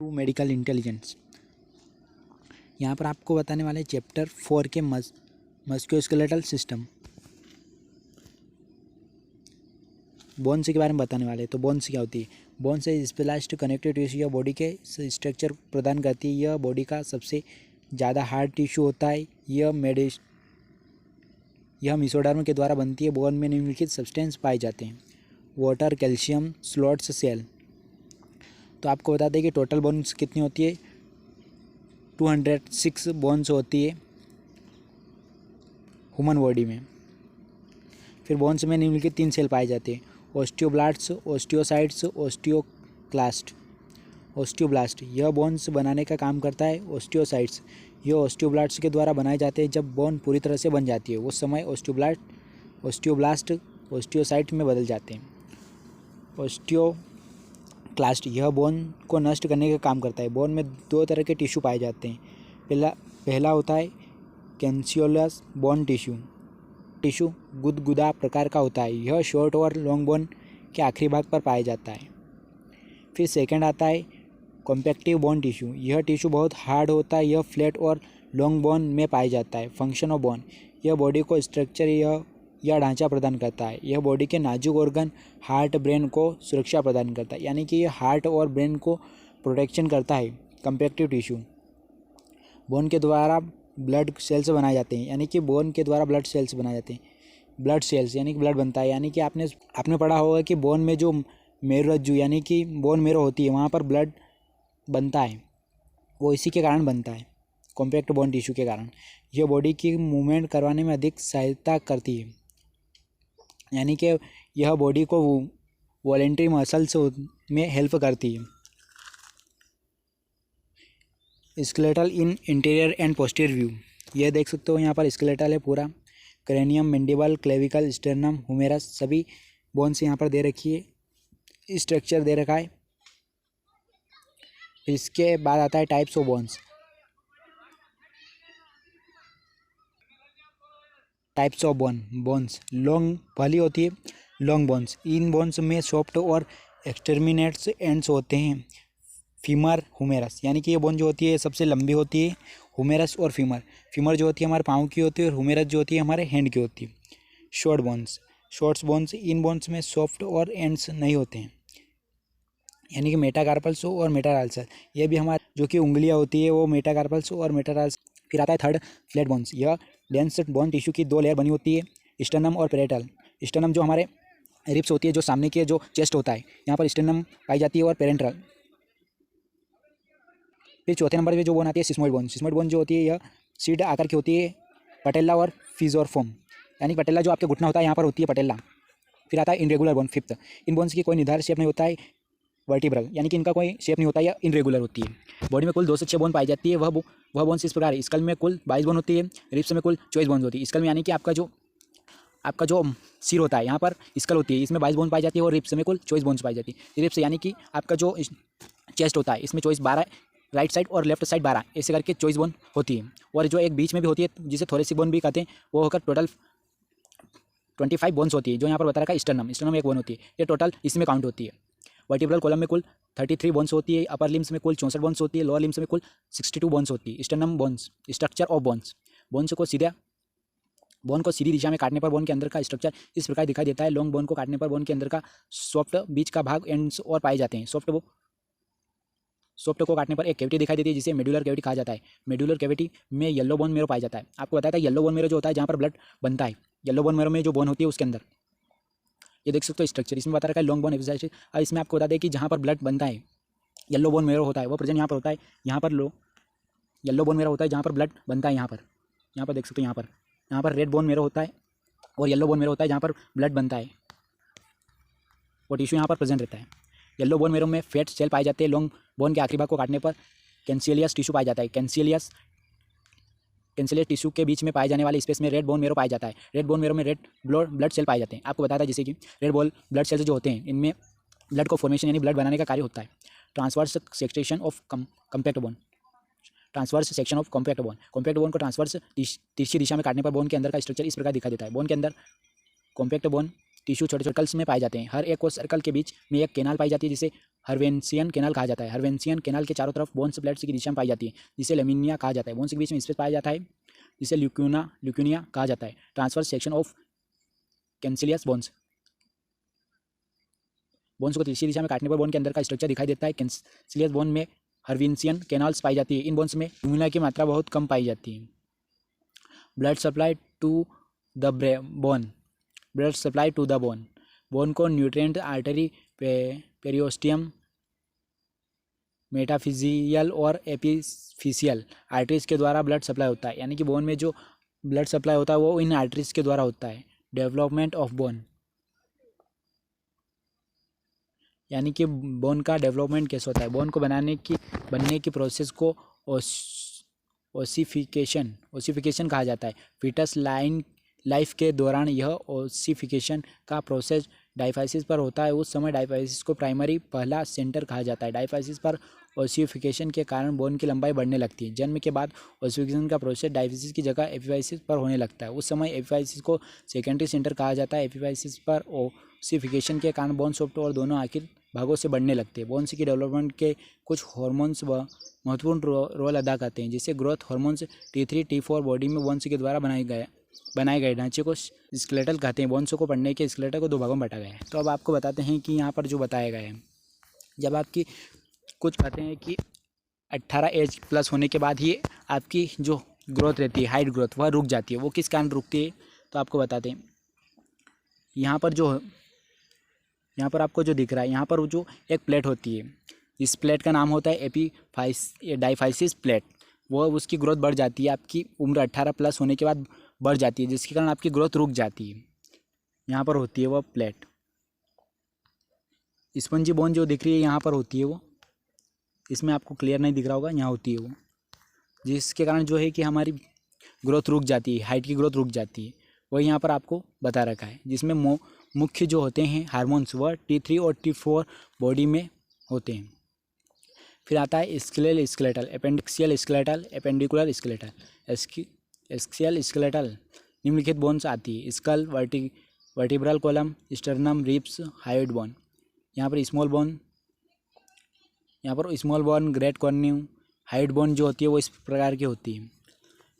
To medical intelligence. यहाँ पर आपको बताने वाले चैप्टर 4 के मस्क्यूलोस्केलेटल सिस्टम बोन्स के बारे में बताने वाले हैं। तो बोन्स क्या होती है? बोन्स स्पेशलाइज्ड कनेक्टिव टिश्यू या बॉडी के स्ट्रक्चर प्रदान करती है। यह बॉडी का सबसे ज़्यादा हार्ड टिश्यू होता है। यह मेसोडर्म के द्वारा बनती है। बोन में निम्नलिखित सब्सटेंस पाए जाते हैं: वाटर, कैल्शियम, स्लॉट्स, सेल। तो आपको बता दें कि टोटल बोन्स कितनी होती है? 206 बोन्स होती है ह्यूमन बॉडी में। फिर बोन्स में निम्नलिखित 3 सेल पाए जाते हैं: ओस्टियोब्लास्ट्स, ओस्टियोसाइट्स, ओस्टियोक्लास्ट। ओस्टियोब्लास्ट यह बोन्स बनाने का काम करता है। ओस्टियोसाइट्स यह ओस्टियोब्लास्ट्स के द्वारा बनाए जाते हैं। जब बोन पूरी तरह से बन जाती है उस समय ओस्टियोब्लास्ट ओस्टियोसाइट में बदल जाते हैं। ओस्टियोक्लास्ट यह बोन को नष्ट करने का काम करता है। बोन में 2 तरह के टिश्यू पाए जाते हैं। पहला होता है कैंसियोलस बोन टिश्यू गुदगुदा प्रकार का होता है। यह शॉर्ट और लॉन्ग बोन के आखिरी भाग पर पाया जाता है। फिर सेकंड आता है कॉम्पैक्टिव बोन टिश्यू। यह टिश्यू बहुत हार्ड होता है। यह फ्लैट और लॉन्ग बोन में पाया जाता है। फंक्शन ऑफ बोन यह बॉडी को स्ट्रक्चर या ढांचा प्रदान करता है। यह बॉडी के नाजुक ऑर्गन हार्ट ब्रेन को सुरक्षा प्रदान करता है, यानी कि यह हार्ट और ब्रेन को प्रोटेक्शन करता है। कॉम्पैक्टिव टिश्यू बोन के द्वारा ब्लड सेल्स बनाए जाते हैं, यानी कि बोन के द्वारा ब्लड सेल्स बनाए जाते हैं। ब्लड सेल्स यानी कि ब्लड बनता है, यानी कि आपने पढ़ा होगा कि बोन में जो मेरुरज्जु यानी कि बोन मेरो होती है वहाँ पर ब्लड बनता है, वो इसी के कारण बनता है, कॉम्पैक्ट बोन टिश्यू के कारण। यह बॉडी की मूवमेंट करवाने में अधिक सहायता करती है, यानी कि यह बॉडी को वॉलेंट्री मसल्स में हेल्प करती है। Skeletal in interior and posterior view, यह देख सकते हो यहाँ पर स्केलेटल है पूरा। क्रेनियम, मैंडिबल, क्लेविकल, स्टर्नम, हुमेरस सभी बोन्स यहाँ पर दे रखी है, स्ट्रक्चर दे रखा है। इसके बाद आता है types of bones. Types of bones long पहली होती है लॉन्ग बोन्स। इन बोन्स में सॉफ्ट और एक्सटर्मिनेट्स एंड्स होते हैं। फीमर, हुमेरस, यानी कि ये बोन जो होती है सबसे लंबी होती है। हुमेरस और फीमर जो होती है हमारे पाँव की होती है, और हुमेरस जो होती है हमारे हैंड की होती है। शॉर्ट्स बोन्स इन बोन्स में सॉफ्ट और एंड्स नहीं होते हैं, यानी कि मेटाकार्पल्स और मेटाटार्सल। ये भी हमारे जो कि उंगलियां होती है वो मेटाकार्पल्स और मेटाटार्सल। फिर आता है थर्ड फ्लैट बोन्स। यह डेंस बोन टिश्यू की 2 लेयर बनी होती है, स्टर्नम और पेरेटल। स्टर्नम जो हमारे रिब्स होती है, जो सामने की जो चेस्ट होता है, यहाँ पर स्टर्नम पाई जाती है, और पेरेंट्रल। फिर चौथे नंबर पे जो बोन आती है सिस्मोइड बोन। सिस्मोइड बोन जो होती है यह सीड आकार की होती है। पटेला और फिजोरफोम, यानी पटेला जो आपके घुटना होता है यहाँ पर होती है पटेला। फिर आता है इनरेगुलर बोन, फिफ्थ। इन बोन्स की कोई निर्धारित शेप नहीं होता है, वर्टिब्रल, यानी कि इनका कोई शेप नहीं होता है या इनरेगुलर होती है। बॉडी में कुल 2 से 6 बोन पाई जाती है। वह बोन्स इस प्रकार है: स्कल में कुल 22 बोन होती है, रिब्स में कुल 24 बोन होती है। स्कल में यानी कि आपका जो सिर होता है यहाँ पर स्कल होती है, इसमें 22 बोन पाई जाती है, और रिब्स में कुल 24 बोन्स पाई जाती है। रिब्स यानी कि आपका जो चेस्ट होता है इसमें 24 12 राइट साइड और लेफ्ट साइड 12 ऐसे करके 24 बोन होती है। और जो एक बीच में भी होती है जिसे थोरेसिक बोन भी कहते हैं, वो होकर टोटल 25 बोन्स होती है। जो यहाँ पर बता रखा है स्टर्नम 1 बोन होती है, ये टोटल इसमें काउंट होती है। वर्टिब्रल कॉलम में कुल 33 बोन्स होती है। अपर लिम्स में कुल 64 बोन्स होती है। लोअर लिम्स में कुल 62 बोन्स होती है। Sternum bones, structure of bone को सीधी दिशा में काटने पर बोन के अंदर का स्ट्रक्चर इस प्रकार दिखाई देता है। लॉन्ग बोन को काटने पर बोन के अंदर का सॉफ्ट बीच का भाग एंड्स और पाए जाते हैं। सॉफ्ट को काटने पर एक कैविटी दिखाई देती है जिसे मेडुलर कैविटी कहा जाता है। मेडुलर कैविटी में येलो बोन मेरो पाया जाता है। आपको बताया था येलो बोन मेरो जो होता है जहाँ पर ब्लड बनता है, येलो बोन मेरो में जो बोन होती है उसके अंदर ये देख सकते हो स्ट्रक्चर। इसमें बता रखा है लॉन्ग बोन एपिसाइड। और इसमें आपको बता दें कि जहाँ पर ब्लड बनता है येलो बोन मेरो होता है, वो प्रेजेंट यहाँ पर होता है। यहाँ पर येलो बोन मेरो होता है जहाँ पर ब्लड बनता है। यहाँ पर देख सकते हो यहाँ पर रेड बोन मेरो होता है, और येलो बोन मेरो होता है जहाँ पर ब्लड बनता है। वो टिश्यू यहाँ पर प्रेजेंट रहता है। येलो बोन मेरो में फैट सेल पाए जाते हैं। लॉन्ग बोन के आखिरी भाग को काटने पर कैंसिलियस टिश्यू पाया जाता है। कैंसिलियस टिश्यू के बीच में पाए जाने वाले स्पेस में रेड बोन मेरो पाया जाता है। रेड बोन मेरो में रेड ब्लड सेल पाए जाते हैं। आपको बताया था जैसे कि रेड ब्लड सेल्स जो होते हैं इनमें ब्लड को फॉर्मेशन यानी ब्लड बनाने का कार्य होता है। Transverse section of compact bone. Compact bone को ट्रांसवर्स तिरछी दिशा में काटने पर बोन के अंदर का स्ट्रक्चर इस प्रकार दिखाई देता है। बोन के अंदर कॉम्पैक्ट बोन टिश्यू छोटे सर्कल्स में पाए जाते हैं। हर एक सर्कल के बीच में एक कैनाल पाई जाती है जिसे हर्वेंसियन कैनाल कहा जाता है। हर्वेंसियन कैनाल के चारों तरफ बोन्स प्लेट्स की दिशा में पाई जाती है, जिसे लेमिनिया कहा जाता है। बोन्स के बीच में स्पेस पाया जाता है, जिसे ल्यूक्यूनिया कहा जाता है। Transverse section of cancellous bones, bones को तिरछी दिशा में काटने पर बोन के अंदर का स्ट्रक्चर दिखाई देता है। कैंसिलियस बोन में हर्वेंसियन कैनाल्स पाई जाती है। इन बोन्स में ल्यूमिना की मात्रा बहुत कम पाई जाती है। Blood supply to the bone, blood supply to the bone, bone को न्यूट्रिएंट आर्टरी, पेरियोस्टियम, मेटाफिजियल और एपिफिशियल आर्टरीज के द्वारा ब्लड सप्लाई होता है। यानी कि बोन में जो ब्लड सप्लाई होता है वो इन आर्टरीज के द्वारा होता है। डेवलपमेंट ऑफ बोन, यानी कि बोन का डेवलपमेंट कैसे होता है। बोन को बनने की प्रोसेस को ओसिफिकेशन कहा जाता है। फीटस लाइफ के दौरान यह ओसिफिकेशन का प्रोसेस डायफाइसिस पर होता है। उस समय डायफाइसिस को प्राइमरी पहला सेंटर कहा जाता है। डायफाइसिस पर ओसिफिकेशन के कारण बोन की लंबाई बढ़ने लगती है। जन्म के बाद ओसिफिकेशन का प्रोसेस डायफाइसिस की जगह एपिफाइसिस पर होने लगता है। उस समय एपिफाइसिस को सेकेंडरी सेंटर कहा जाता है। एपिफाइसिस पर ओसिफिकेशन के कारण बोन सॉफ्ट और दोनों आखिर भागों से बढ़ने लगते हैं। बोन्स की डेवलपमेंट के कुछ हार्मोन्स व महत्वपूर्ण रोल अदा करते हैं, जिससे growth hormones T3 T4 body में बोन्स के द्वारा बनाए गए ढांचे को स्केलेटल कहते हैं। बोन्स को पढ़ने के स्केलेटल को दो भागों में बांटा गया है। तो अब आपको बताते हैं कि यहाँ पर जो बताया गया है, जब आपकी कुछ कहते हैं कि 18 एज प्लस होने के बाद ही आपकी जो ग्रोथ रहती है, हाइट ग्रोथ, वह रुक जाती है। वो किस कारण रुकती है तो आपको बताते हैं। यहाँ पर आपको जो दिख रहा है, यहाँ पर जो एक प्लेट होती है, इस प्लेट का नाम होता है डायफाइसिस प्लेट। वो उसकी ग्रोथ बढ़ जाती है, आपकी उम्र 18 प्लस होने के बाद बढ़ जाती है, जिसके कारण आपकी ग्रोथ रुक जाती है। यहाँ पर होती है वो प्लेट। स्पंजी बोन जो दिख रही है यहाँ पर होती है वो, इसमें आपको क्लियर नहीं दिख रहा होगा, यहाँ होती है वो, जिसके कारण जो है कि हमारी ग्रोथ रुक जाती है, हाइट की ग्रोथ रुक जाती है। वही यहाँ पर आपको बता रखा है, जिसमें मुख्य जो होते हैं हार्मोन्स वह T3 और T4 बॉडी में होते हैं। फिर आता है skeletal skeletal, appendicular skeletal, appendicular skeletal. Axial skeletal निम्नलिखित बोन्स आती है: skull, vertebral column, sternum, ribs, hyoid bone. यहाँ पर small bone, great cornua, hyoid bone जो होती है वो इस प्रकार की होती है।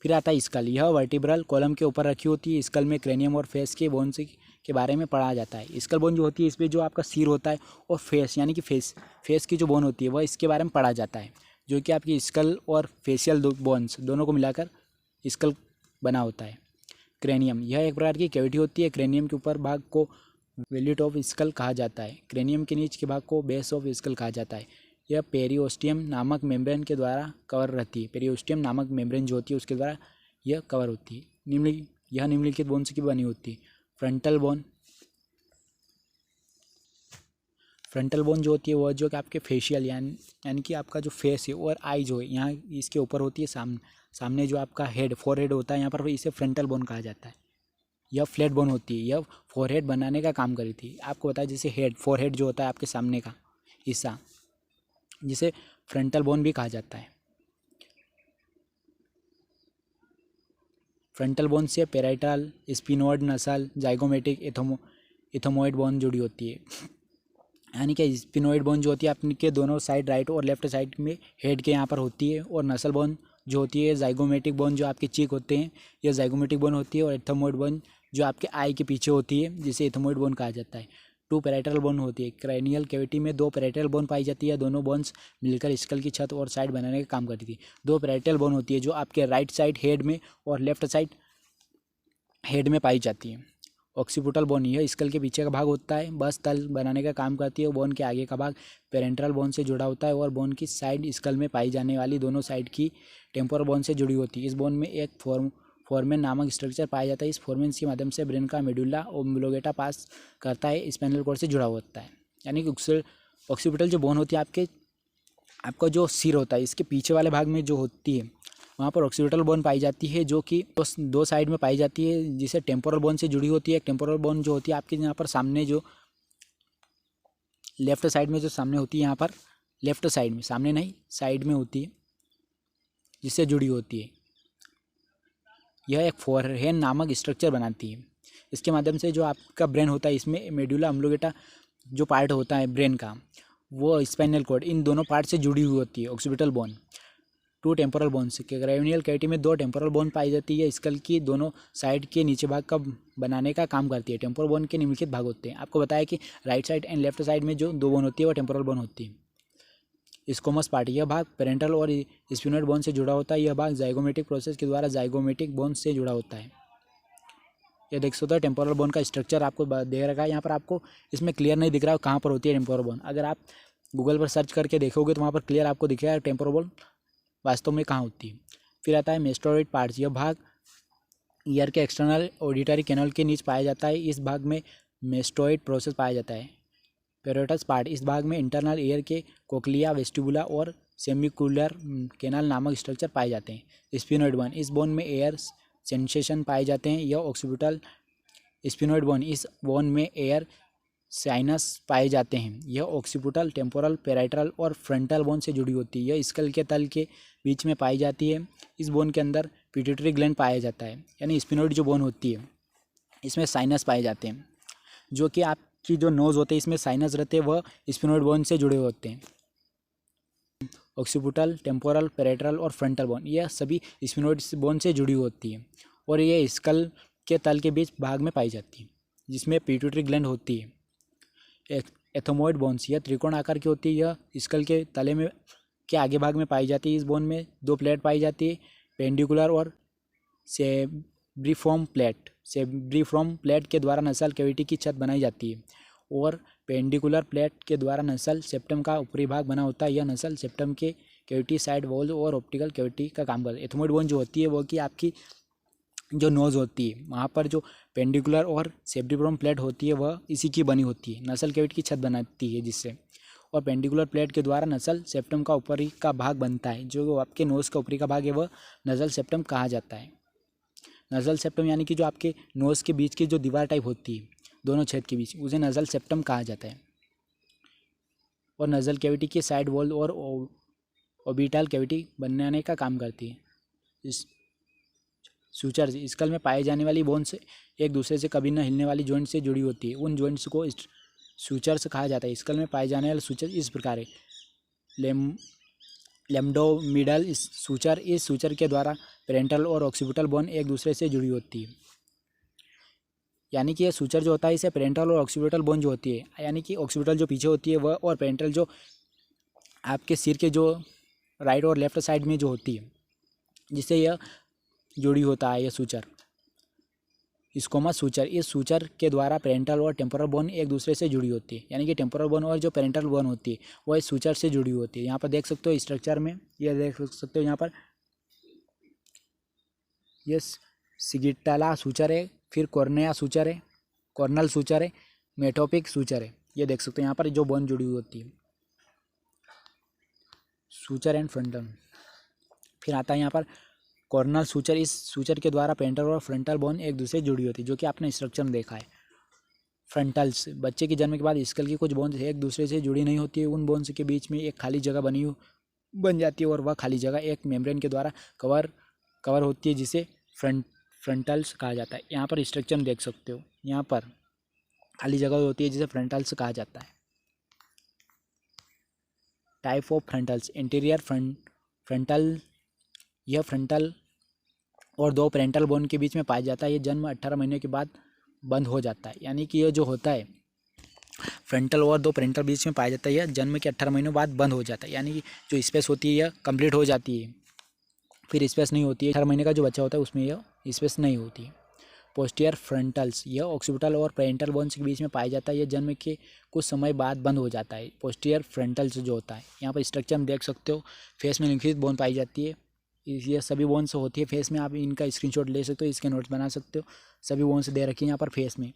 फिर आता है स्कल, यह वर्टिब्रल कॉलम के ऊपर रखी होती है। स्कल में क्रेनियम और फेस के बोन्स के बारे में पढ़ा जाता है। स्कल बोन जो होती है इसमें जो आपका सिर होता है और फेस यानी कि फेस की जो बोन होती है वह इसके बारे में पढ़ा जाता है, जो कि आपकी स्कल और फेशियल बोन्स दोनों को मिलाकर स्कल बना होता है। क्रेनियम, यह एक प्रकार की कैविटी होती है। क्रेनियम के ऊपर भाग को वेल्यूट ऑफ स्कल कहा जाता है। क्रेनियम के नीचे के भाग को बेस ऑफ स्कल कहा जाता है। यह पेरियोस्टियम नामक मेम्ब्रेन के द्वारा कवर रहती है। पेरियोस्टियम नामक मेम्ब्रेन जो होती है उसके द्वारा यह कवर होती है। यह निम्नलिखित बोन्स की बनी होती है। फ्रंटल बोन जो होती है वह जो कि आपके फेशियल यानी कि आपका जो फेस है और आई जो है यहाँ इसके ऊपर होती है। सामने जो आपका फोरहेड होता है यहाँ पर इसे फ्रंटल बोन कहा जाता है। यह फ्लैट बोन होती है, यह फोरहेड बनाने का काम करी थी। आपको बताया जैसे फोरहेड जो होता है आपके सामने का हिस्सा, जिसे फ्रंटल बोन भी कहा जाता है। फ्रंटल बोन से पेराइटल, स्पिनोइड, नसल, जाइगोमेटिक, इथोमोइड बोन जुड़ी होती है। यानी कि स्पिनोइड बोन जो होती है अपने के दोनों साइड, राइट और लेफ्ट साइड में हेड के यहाँ पर होती है। और नसल बोन जो होती है, जाइगोमेटिक बोन जो आपके चीक होते हैं, यह जाइगोमेटिक बोन होती है। और इथोमोइड बोन जो आपके आई के पीछे होती है, जिसे इथोमोइड बोन कहा जाता है। 2 पैराइटल बोन होती है। क्रेनियल कैविटी में 2 पैराइटल बोन पाई जाती है। दोनों बोन्स मिलकर स्कल की छत और साइड बनाने का काम करती थी। 2 पैराइटल बोन होती है जो आपके राइट साइड हेड में और लेफ्ट साइड हेड में पाई जाती है। ऑक्सीपिटल बोन, यह स्कल के पीछे का भाग होता है, बस तल बनाने का काम करती है। बोन के आगे का भाग पेरेंट्रल बोन से जुड़ा होता है और बोन की साइड स्कल में पाई जाने वाली दोनों साइड की टेम्पोरल बोन से जुड़ी होती है। इस बोन में एक फोरमेन नामक स्ट्रक्चर पाया जाता है। इस फोरमेन के माध्यम से ब्रेन का मेडुला ओब्लोंगेटा पास करता है, स्पाइनल कॉर्ड से जुड़ा होता है। यानी कि ऑक्सीपिटल जो बोन होती है आपका जो सिर होता है इसके पीछे वाले भाग में जो होती है वहाँ पर ऑक्सीपिटल बोन पाई जाती है, जो कि 2 साइड में पाई जाती है, जिसे टेम्पोरल बोन से जुड़ी होती है। टेम्पोरल बोन जो होती है आपके यहाँ पर सामने जो लेफ्ट साइड में जो सामने होती है, यहाँ पर लेफ्ट साइड में, सामने नहीं साइड में होती है, जिससे जुड़ी होती है। यह एक फोरहेड नामक स्ट्रक्चर बनाती है। इसके माध्यम से जो आपका ब्रेन होता है इसमें मेडुला ओब्लोंगेटा जो पार्ट होता है ब्रेन का वो स्पाइनल कॉर्ड, इन दोनों पार्ट से जुड़ी हुई होती है। Occipital bone, 2 temporal bones, cranial cavity में 2 टेम्पोरल बोन पाई जाती है। स्कल की दोनों साइड के नीचे भाग का बनाने का काम करती है। टेम्पोरल बोन के निम्नलिखित भाग होते हैं। आपको बताया कि right side and left side में जो 2 बोन होती है वो टेम्पोरल बोन होती है। स्क्वैमस पार्ट, यह भाग पेरेंटल और स्पिनोइड बोन से जुड़ा होता है। यह भाग जाइगोमेटिक प्रोसेस के द्वारा जाइगोमेटिक बोन से जुड़ा होता है। ये देख सकते हो टेम्पोरल बोन का स्ट्रक्चर आपको दे रखा है यहाँ पर। आपको इसमें क्लियर नहीं दिख रहा है कहाँ पर होती है टेम्पोरल बोन। अगर आप गूगल पर सर्च करके देखोगे तो वहाँ पर क्लियर आपको दिखेगा टेम्पोरल बोन वास्तव में कहाँ होती है। फिर आता है मेस्टोइड पार्ट्स, यह भाग ईयर के एक्सटर्नल ऑडिटरी कैनल के नीचे पाया जाता है। इस भाग में मेस्टोइड प्रोसेस पाया जाता है। पेरोटस पार्ट, इस भाग में इंटरनल ईयर के कोक्लिया, वेस्टिबुला और सेमिकुलर कैनाल नामक स्ट्रक्चर पाए जाते हैं। स्पिनोइड बोन, इस बोन में एयर सेंसेशन पाए जाते हैं। यह ऑक्सीपिटल स्पिनोइड बोन, इस बोन में एयर साइनस पाए जाते हैं। यह ऑक्सीपिटल, टेम्पोरल, पेराइटल और फ्रंटल बोन से जुड़ी होती है। यह स्कल के तल के बीच में पाई जाती है। इस बोन के अंदर पिट्यूटरी ग्लैंड पाया जाता है। यानी स्पिनोइड जो बोन होती है इसमें साइनस पाए जाते हैं। जो कि आपकी जो नोज़ होते हैं इसमें साइनस रहते हैं, वह स्पिनोइड बोन से जुड़े होते हैं। ऑक्सीपिटल, टेम्पोरल, पेराइटल और फ्रंटल बोन, यह सभी स्पिनोइड बोन से जुड़ी होती है और ये स्कल के तल के बीच भाग में पाई जाती है जिसमें पिट्यूटरी ग्लैंड होती है। एथोमोइड बोन्स, यह त्रिकोण आकार की होती है। यह स्कल के तले में के आगे भाग में पाई जाती है। इस बोन में 2 प्लेट पाई जाती है, पेंडिकुलर और सेब्रिफॉर्म प्लेट। सेब्रिफॉर्म प्लेट के द्वारा नसल कैविटी की छत बनाई जाती है और पेंडिकुलर प्लेट के द्वारा नसल सेप्टम का ऊपरी भाग बना होता है। यह नसल सेप्टम के कैविटी, साइड वॉल और ऑप्टिकल कैविटी का काम करती है। एथोमोइड बोन जो होती है वो कि आपकी जो नोज़ होती है वहाँ पर जो पेंडिकुलर और सेब्रिफॉर्म प्लेट होती है वह इसी की बनी होती है। नसल कैविटी की छत बनाती है जिससे, और पेंडिकुलर प्लेट के द्वारा नसल सेप्टम का ऊपरी का भाग बनता है। जो आपके नोज़ का ऊपरी का भाग है वह नसल सेप्टम कहा जाता है। नसल सेप्टम यानी कि जो आपके नोज़ के बीच की जो दीवार टाइप होती है दोनों छेद के बीच, उसे नसल सेप्टम कहा जाता है। और नसल कैविटी की साइड वॉल और ऑर्बिटल कैविटी बनाने का काम करती है। इस सूचर्स, स्कल में पाए जाने वाली बोन्स एक दूसरे से कभी न हिलने वाली जॉइंट से जुड़ी होती है। उन जॉइंट्स को सूचर्स कहा जाता है। स्कल में पाए जाने वाले सूचर इस प्रकार है। लेम्डोमिडल सूचर, इस सूचर के द्वारा पेरेंटल और ऑक्सीपिटल बोन एक दूसरे से जुड़ी होती है। यानी कि ये सूचर जो होता है इसे पेरेंटल और ऑक्सीपिटल बोन जो होती है, यानी कि ऑक्सीपिटल जो पीछे होती है वह, और पेरेंटल जो आपके सिर के जो राइट और लेफ्ट साइड में जो होती है जिससे यह जुड़ी होता है। यह सूचर स्क्वैमस सूचर, इस सूचर के द्वारा पेरेंटल और टेम्पोरल बोन एक दूसरे से जुड़ी होती है। यानी कि टेम्पोरल बोन और जो पेरेंटल बोन होती है वह इस सूचर से जुड़ी होती है। यहाँ पर देख सकते हो स्ट्रक्चर में, यह देख सकते हो यहाँ पर यह सिगिटाला सूचर है, फिर कॉर्निया सूचर है, कॉर्नल सूचर है, मेटोपिक सूचर है। ये देख सकते हो यहाँ पर जो बोन जुड़ी हुई होती है, सूचर एंड फ्रंटल। फिर आता है यहाँ पर कॉर्नल सूचर, इस सूचर के द्वारा पेरेंटल और फ्रंटल बोन एक दूसरे से जुड़ी होती है, जो कि आपने स्ट्रक्चर में देखा है। फ्रंटल्स, बच्चे के जन्म के बाद स्कल की कुछ बोन्स एक दूसरे से जुड़ी नहीं होती है। उन बोन्स के बीच में एक खाली जगह बन जाती है और वह खाली जगह एक मेम्ब्रेन के द्वारा कवर होती है जिसे फ्रंटल्स कहा जाता है। यहाँ पर स्ट्रक्चर में देख सकते हो, यहाँ पर खाली जगह होती है जिसे फ्रंटल्स कहा जाता है। टाइप ऑफ फ्रंटल्स, इंटीरियर फ्रंटल, यह फ्रंटल और 2 पेरेंटल बोन के बीच में पाया जाता है। यह जन्म 18 महीने के बाद बंद हो जाता है। यानी कि यह जो होता है फ्रंटल और 2 पेरेंटल बीच में पाया जाता है, यह जन्म के 18 महीनों बाद बंद हो जाता है। यानी कि जो स्पेस होती है यह कंप्लीट हो जाती है, फिर स्पेस नहीं होती है। 18 महीने का जो बच्चा होता है उसमें यह स्पेस नहीं होती है। पोस्टीरियर फ्रंटल्स, यह ऑक्सीपिटल और पेरेंटल बोन्स के बीच में पाया जाता है। यह जन्म के कुछ समय बाद बंद हो जाता है। पोस्टीरियर फ्रंटल्स जो होता है, यहाँ पर स्ट्रक्चर में देख सकते हो, फेस में निम्नलिखित बोन पाई जाती है। ये सभी बोन्स होती है फेस में, आप इनका स्क्रीनशॉट ले सकते हो, इसके नोट्स बना सकते हो। सभी बोन्स दे रखी है यहाँ पर फेस में।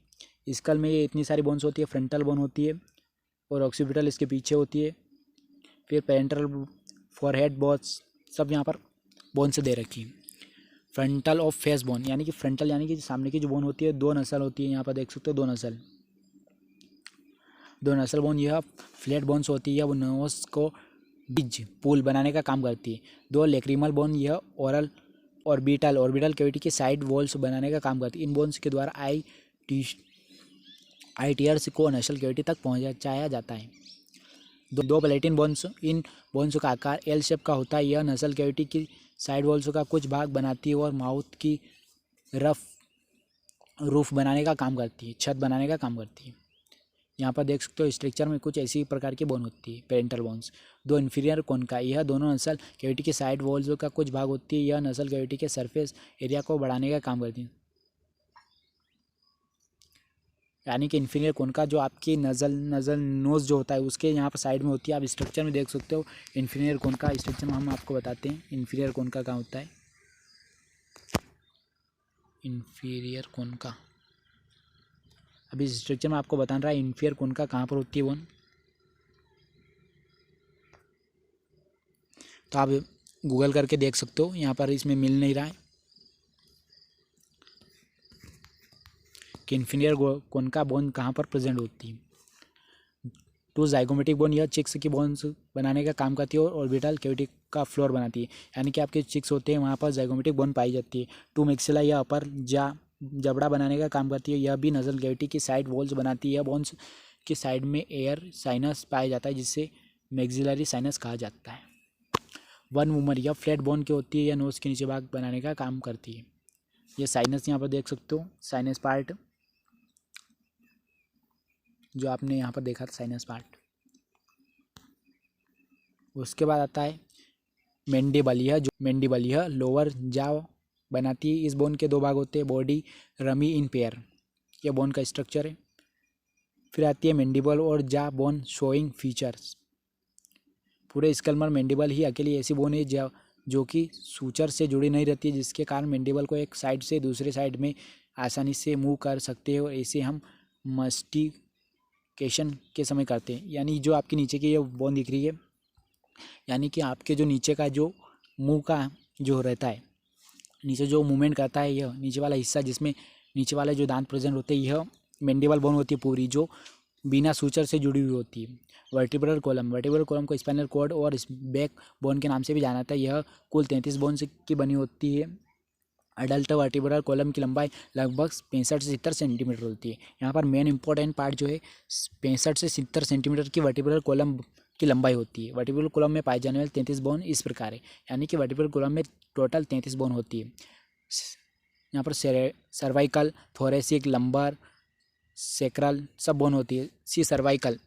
स्कल में ये इतनी सारी बोन्स होती है। फ्रंटल बोन होती है और ऑक्सीपिटल इसके पीछे होती है, फिर पेरेंटल, फॉरहेड बोन्स सब यहाँ पर बोन्स दे रखी है। फ्रंटल ऑफ फेस बोन, यानी कि फ्रंटल यानी कि सामने की जो बोन होती है 2 नसल होती है। यहाँ पर देख सकते हो 2 नसल बोन, यह फ्लैट बोन्स होती है। यह नोज को बिज पुल बनाने का काम करती है। 2 लेक्रिमल बोन, यह ओरल ऑर्बिटल कैविटी की साइड वॉल्स बनाने का काम करती है। इन बोन्स के द्वारा आई टीयर्स को नसल कैविटी तक पहुँचाया जाता है। दो प्लेटिन बोन्स। इन बोन्स का आकार एल शेप का होता है। यह नसल कैविटी की साइड वॉल्स का कुछ भाग बनाती है और माउथ की रफ रूफ बनाने का काम करती है, छत बनाने का काम करती है। यहाँ पर देख सकते हो स्ट्रक्चर में कुछ ऐसी प्रकार की बोन होती है, पेरेंटल बोन्स। दो इन्फीरियर कोनका, यह दोनों नसल कैविटी के साइड वॉल्स का कुछ भाग होती है। यह नसल कैविटी के सरफेस एरिया को बढ़ाने का काम करती है। यानी कि इन्फीरियर कोनका जो आपकी नज़ल नोज जो होता है उसके यहाँ पर साइड में होती है। आप स्ट्रक्चर में देख सकते हो इन्फीरियर कोनका। स्ट्रक्चर में हम आपको बताते हैं इन्फीरियर कोनका कहाँ होता है। इन्फीरियर कोनका अभी इस स्ट्रक्चर में आपको बताना रहा है इन्फीरियर कोनका कहाँ पर होती है बोन। तो आप गूगल करके देख सकते हो, यहाँ पर इसमें मिल नहीं रहा है कि इन्फीरियर कोनका बोन कहाँ पर प्रेजेंट होती है। टू जाइगोमेटिक बोन, यह चिक्स की बोन्स बनाने का काम करती है और ऑर्बिटल कैविटी का फ्लोर बनाती है। यानी कि आपके चिक्स होते हैं वहाँ पर जाइगोमेटिक बोन पाई जाती है। टू मैक्सिला, यह अपर जबड़ा बनाने का काम करती है। यह भी नजल कैविटी की साइड वॉल्स बनाती है। यह बोन्स की साइड में एयर साइनस पाया जाता है जिससे मैक्सिलरी साइनस कहा जाता है। वन वूमर, यह फ्लैट बोन की होती है। यह नोज के नीचे भाग बनाने का काम करती है। यह साइनस यहाँ पर देख सकते हो, साइनस पार्ट जो आपने यहाँ पर देखा था, साइनस पार्ट। उसके बाद आता है मैंडिबल। यह लोअर जाव बनाती है। इस बोन के दो भाग होते हैं, बॉडी रमी इन पेयर, यह बोन का स्ट्रक्चर है। फिर आती है मैंडिबल और जा बोन शोइंग फीचर्स। पूरे स्कल्मर मैंडिबल ही अकेली ऐसी बोन है जो कि सूचर से जुड़ी नहीं रहती है, जिसके कारण मैंडिबल को एक साइड से दूसरे साइड में आसानी से मूव कर सकते हैं और ऐसे हम मस्टिकेशन के समय करते हैं। यानी जो आपके नीचे की ये बोन दिख रही है, यानी कि आपके जो नीचे का जो मुंह का जो रहता है, नीचे जो मूवमेंट करता है, यह नीचे वाला हिस्सा जिसमें नीचे वाले जो दांत प्रेजेंट होते हैं, यह मैंडिबल बोन होती है पूरी, जो बिना सूचर से जुड़ी हुई होती है। वर्टिब्रल कॉलम को स्पाइनल कॉर्ड और बैक बोन के नाम से भी जाना जाता है। यह कुल 33 बोन की बनी होती है। अडल्ट वर्टिब्रल कॉलम की लंबाई लगभग 65 से 70 सेंटीमीटर होती है। यहाँ पर मेन इंपॉर्टेंट पार्ट जो है 65 से 70 सेंटीमीटर की वर्टिब्रल कॉलम की लंबाई होती है। वर्टिब्रल कॉलम में पाए जाने वाले 33 बोन इस प्रकार है, यानी कि वर्टिब्रल कॉलम में टोटल 33 बोन होती है। यहाँ पर सर्वाइकल, थोरेसिक, लंबर, सेक्रल सब बोन होती है। सी सर्वाइकल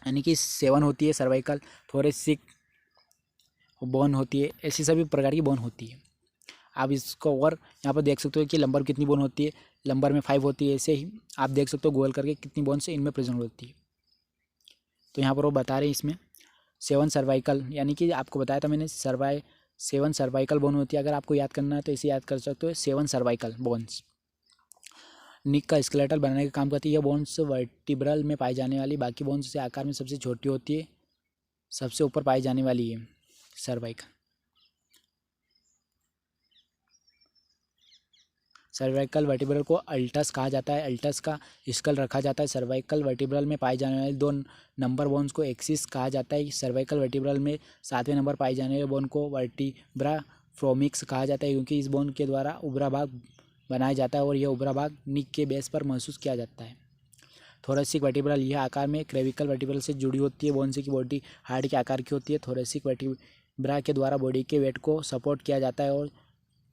यानी कि 7 होती है, सर्वाइकल, थोरेसिक बोन होती है, ऐसी सभी प्रकार की बोन होती है। आप इसको और यहाँ पर देख सकते हो कि लंबर कितनी बोन होती है, लंबर में 5 होती है। ऐसे ही आप देख सकते हो गूगल करके कितनी बोन से इनमें प्रेजेंट होती है। तो यहाँ पर वो बता रहे हैं इसमें 7 सर्वाइकल, यानी कि आपको बताया था मैंने 7 सर्वाइकल बोन होती है। अगर आपको याद करना है तो इसे याद कर सकते हो, 7 सर्वाइकल बोन्स। निक का स्केलेटल बनाने का काम करती है। यह बोन्स वर्टिब्रल में पाई जाने वाली बाकी बोन्स से आकार में सबसे छोटी होती है, सबसे ऊपर पाई जाने वाली है सर्वाइकल। सर्वाइकल वर्टिब्रल को अल्टस कहा जाता है। अल्टस का स्कल रखा जाता है। सर्वाइकल वर्टिब्रल में पाए जाने वाले 2 नंबर बोन्स को एक्सिस कहा जाता है। सर्वाइकल वर्टिब्रल में 7वें नंबर पाए जाने वाले बोन को वर्टिब्रा फ्रोमिक्स कहा जाता है, क्योंकि इस बोन के द्वारा उभरा भाग बनाया जाता है और यह उभरा भाग निक के बेस पर महसूस किया जाता है। थोरेसिक वर्टिब्रल, यह आकार में क्रेविकल वर्टिब्रल से जुड़ी होती है। बोन्स की बॉडी हार्ट के आकार की होती है। थोरेसिक वर्टिब्रा के द्वारा बॉडी के वेट को सपोर्ट किया जाता है और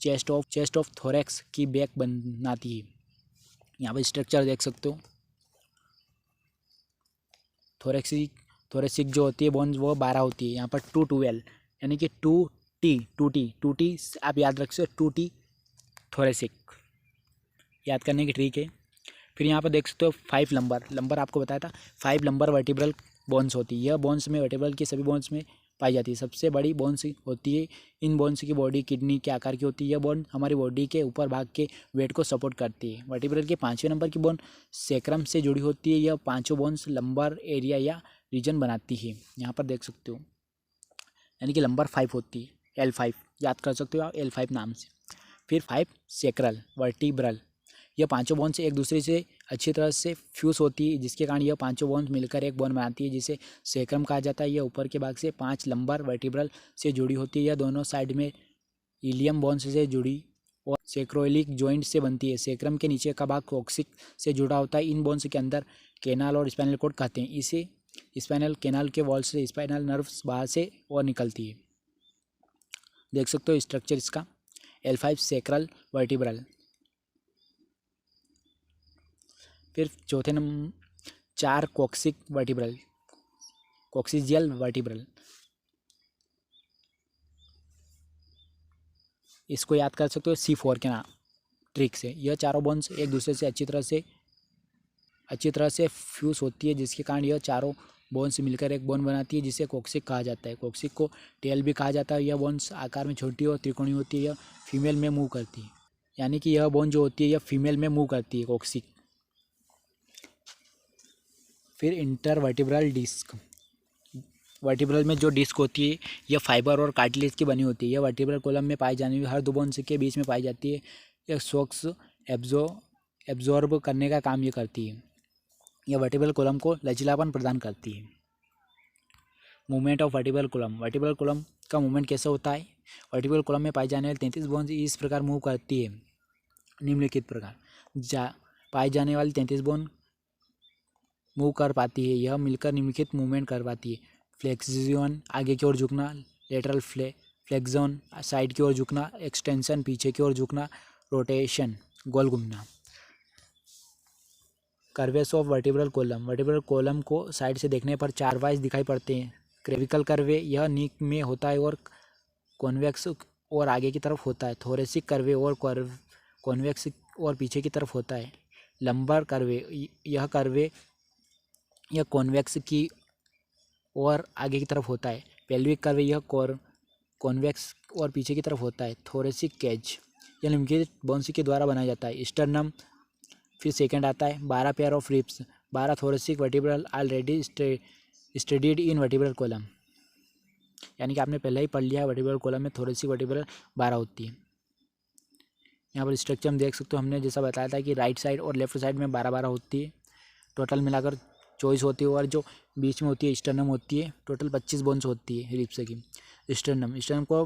चेस्ट ऑफ थोरेक्स की बैक बनाती है। यहाँ पर स्ट्रक्चर देख सकते हो। थोरेसिक जो होती है बोन्स वो 12 होती है। यहाँ पर 212 यानी कि 2T आप याद रख सकते हो, 2T थोरेसिक याद करने की ट्रिक है। फिर यहाँ पर देख सकते हो 5 लंबर आपको बताया था 5 लंबर वर्टिब्रल बोन्स होती है। यह बोन्स में वर्टिब्रल की सभी बोन्स में पाई जाती है। सबसे बड़ी बोन्स होती है। इन बोन्स की बॉडी किडनी के आकार की होती है। यह बोन हमारी बॉडी के ऊपर भाग के वेट को सपोर्ट करती है। वर्टिब्रल के 5वें नंबर की बोन सेक्रम से जुड़ी होती है। यह 5 बोन्स लंबर एरिया या रीजन बनाती है। यहाँ पर देख सकते हो, यानी कि लंबर 5 होती है, L5 याद कर सकते हो आप L5 नाम से। फिर 5 सेक्रल वर्टिब्रल, यह 5 बोन्स एक दूसरे से अच्छी तरह से फ्यूज होती है, जिसके कारण यह 5 बोन्स मिलकर एक बोन बनाती है जिसे सेक्रम कहा जाता है। यह ऊपर के भाग से 5 लंबर वर्टिब्रल से जुड़ी होती है। यह दोनों साइड में इलियम बोन्स से जुड़ी और सेक्रोइलिक जॉइंट से बनती है। सेक्रम के नीचे का भाग कोक्सिक से जुड़ा होता है। इन बोन्स के अंदर कैनाल और स्पाइनल कॉर्ड कहते हैं। इसे स्पाइनल कैनाल के वॉल से स्पाइनल नर्व्स बाहर से और निकलती है। देख सकते हो स्ट्रक्चर इसका। L5 sacral vertebral. फिर चौथे number 4 coccyx vertebral, coccygeal vertebral. इसको याद कर सकते हो C4 के नाम ट्रिक से। यह चारों बोन्स एक दूसरे से अच्छी तरह से फ्यूज होती है, जिसके कारण यह चारों बोन्स मिलकर एक बोन बनाती है जिसे कॉक्सिक कहा जाता है। कॉक्सिक को टेल भी कहा जाता है। यह बोन्स आकार में छोटी और त्रिकोणीय होती है। यह फीमेल में मूव करती है, यानी कि यह बोन जो होती है यह फीमेल में मूव करती है, कॉक्सिक। फिर इंटरवर्टिब्रल डिस्क। वर्टिब्रल में जो डिस्क होती है यह फाइबर और कार्टिलेज की बनी होती है। यह वर्टिब्रल कॉलम में पाई जाने वाली हर दो बोन्स के बीच में पाई जाती है। यह शॉक्स एब्जॉर्ब करने का काम ये करती है। यह वर्टिब्रल कॉलम को लचीलापन प्रदान करती है। Movement of vertebral column. Vertebral column का मूवमेंट कैसे होता है? वर्टिब्रल कॉलम में पाई जाने वाली 33 बोन्स इस प्रकार मूव करती है, निम्नलिखित प्रकार। पाई जाने वाली 33 बोन मूव कर पाती है। यह मिलकर निम्नलिखित मूवमेंट कर पाती है। फ्लेक्सियन आगे की ओर झुकना, लेटरल फ्लेक्जन साइड की ओर झुकना, एक्सटेंशन पीछे की ओर झुकना, रोटेशन गोल घूमना। Curves of vertebral column. Vertebral column को साइड से देखने पर 4 वाइज दिखाई पड़ते हैं। क्रेविकल कर्वे, यह नीक में होता है और कॉन्वेक्स और आगे की तरफ होता है। थोरेसिक कर्वे और कॉन्वेक्स और पीछे की तरफ होता है। लंबर कर्वे, यह कॉन्वेक्स की और आगे की तरफ होता है। पेल्विक कर्वे, यह कॉन्वेक्स और पीछे की तरफ होता है। थोरेसिक केज, यह निम्नलिखित बोन्स के द्वारा बनाया जाता है। स्टर्नम। फिर सेकंड आता है 12 pair of ribs, 12 thoracic vertebral already studied in vertebral column. यानी कि आपने पहले ही पढ़ लिया है वर्टिब्रल कॉलम में थोरेसिक वर्टिब्रल 12 होती है। यहाँ पर स्ट्रक्चर हम देख सकते हो, हमने जैसा बताया था कि राइट साइड और लेफ्ट साइड में 12-12 होती है। टोटल मिलाकर 24 होती है और जो बीच में होती है स्टर्नम होती है। टोटल 25 बोन्स होती है रिब्स की। स्टर्नम को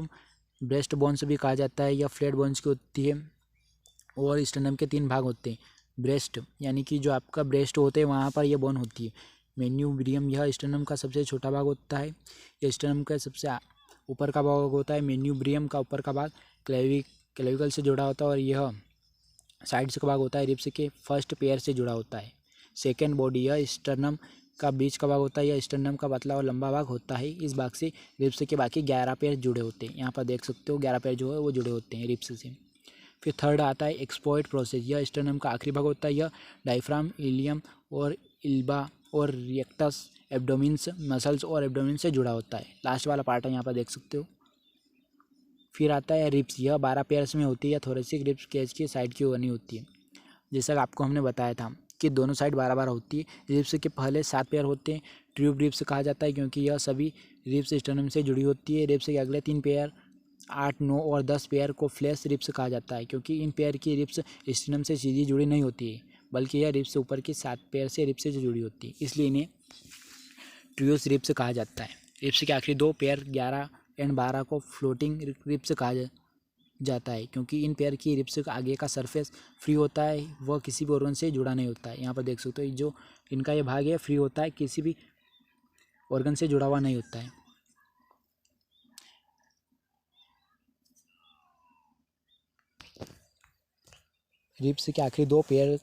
ब्रेस्ट बोन्स भी कहा जाता है। यह फ्लैट बोन्स की होती है और स्टर्नम के 3 भाग होते हैं। ब्रेस्ट, यानी कि जो आपका ब्रेस्ट होते हैं वहाँ पर यह बोन होती है। मेन्यूब्रियम, यह स्टर्नम का सबसे छोटा भाग होता है। यह स्टर्नम का सबसे ऊपर का भाग होता है। मेन्यूब्रियम का ऊपर का भाग क्लेविकल से जुड़ा होता है और यह साइड से का भाग होता है रिब्स के फर्स्ट पेयर से जुड़ा होता है। सेकेंड बॉडी, यह स्टर्नम का बीच का भाग होता है। यह स्टर्नम का पतला और लंबा भाग होता है। इस भाग से रिब्स के बाकी 11 पेयर जुड़े होते हैं। यहाँ पर देख सकते हो 11 पेयर जो है वो जुड़े होते हैं रिब्स से। फिर थर्ड आता है एक्सप्लॉइट प्रोसेस। यह स्टर्नम का आखिरी भाग होता है। यह डायफ्राम, इलियम और इल्बा और रिएक्टस एब्डोमिन्स मसल्स और एब्डोमिन से जुड़ा होता है। लास्ट वाला पार्ट है, यहाँ पर देख सकते हो। फिर आता है रिब्स। यह 12 पेयर्स में होती है। थोरेसिक रिब्स केज की साइड की बनी होती है। जैसा आपको हमने बताया था कि दोनों साइड 12-12 होती है। रिब्स के पहले 7 पेयर होते हैं। ट्यूब रिब्स कहा जाता है क्योंकि यह सभी रिब्स स्टर्नम से जुड़ी होती है। रिब्स के अगले 3 पेयर 8, 9 और 10 पेयर को फ्लैश रिब्स कहा जाता है क्योंकि इन पेयर की रिब्स स्टर्नम से सीधी जुड़ी नहीं होती है, बल्कि यह रिब्स ऊपर की 7 पेयर से रिब्स से जुड़ी होती है, इसलिए इन्हें ट्रियोस रिब्स कहा जाता है। रिब्स के आखिरी 2 पेयर 11 एंड 12 को फ्लोटिंग रिब्स कहा जाता है क्योंकि इन पेयर की रिब्स का आगे का सरफेस फ्री होता है, वह किसी भी ऑर्गन से जुड़ा नहीं होता है। यहाँ पर देख सकते हो जो इनका ये भाग है फ्री होता है, किसी भी ऑर्गन से जुड़ा हुआ नहीं होता है। रिब्स के आखिरी 2 पेयर,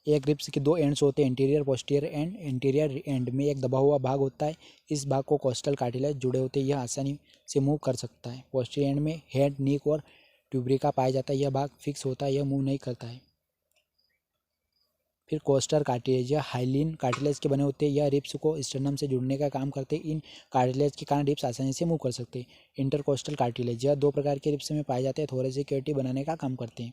एक रिब्स के 2 एंड्स होते हैं, interior posterior and. Interior and में एक दबा हुआ भाग होता है। इस भाग को कोस्टल कार्टिलेज जुड़े होते हैं, यह आसानी से मूव कर सकता है। पोस्टीरियर एंड में हेड, नीक और ट्यूबरिका पाया जाता है। यह भाग फिक्स होता है, यह मूव नहीं करता है। फिर कोस्टल कार्टिलेज, यह हाइलिन कार्टिलेज के बने होते हैं। यह रिब्स को स्टर्नम से जुड़ने का काम करते हैं। इन कार्टिलेज के कारण रिब्स आसानी से मूव कर सकते हैं। इंटरकोस्टल कार्टिलेज, यह 2 प्रकार के रिब्स में पाए जाते हैं, थोरेसिक कैविटी बनाने का काम करते हैं।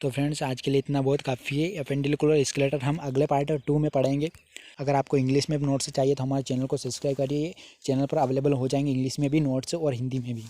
तो फ्रेंड्स आज के लिए इतना बहुत काफ़ी है। एपेंडिकुलर स्केलेटन हम अगले पार्ट 2 में पढ़ेंगे। अगर आपको इंग्लिश में भी नोट्स चाहिए तो हमारे चैनल को सब्सक्राइब करिए। चैनल पर अवेलेबल हो जाएंगे इंग्लिश में भी नोट्स और हिंदी में भी।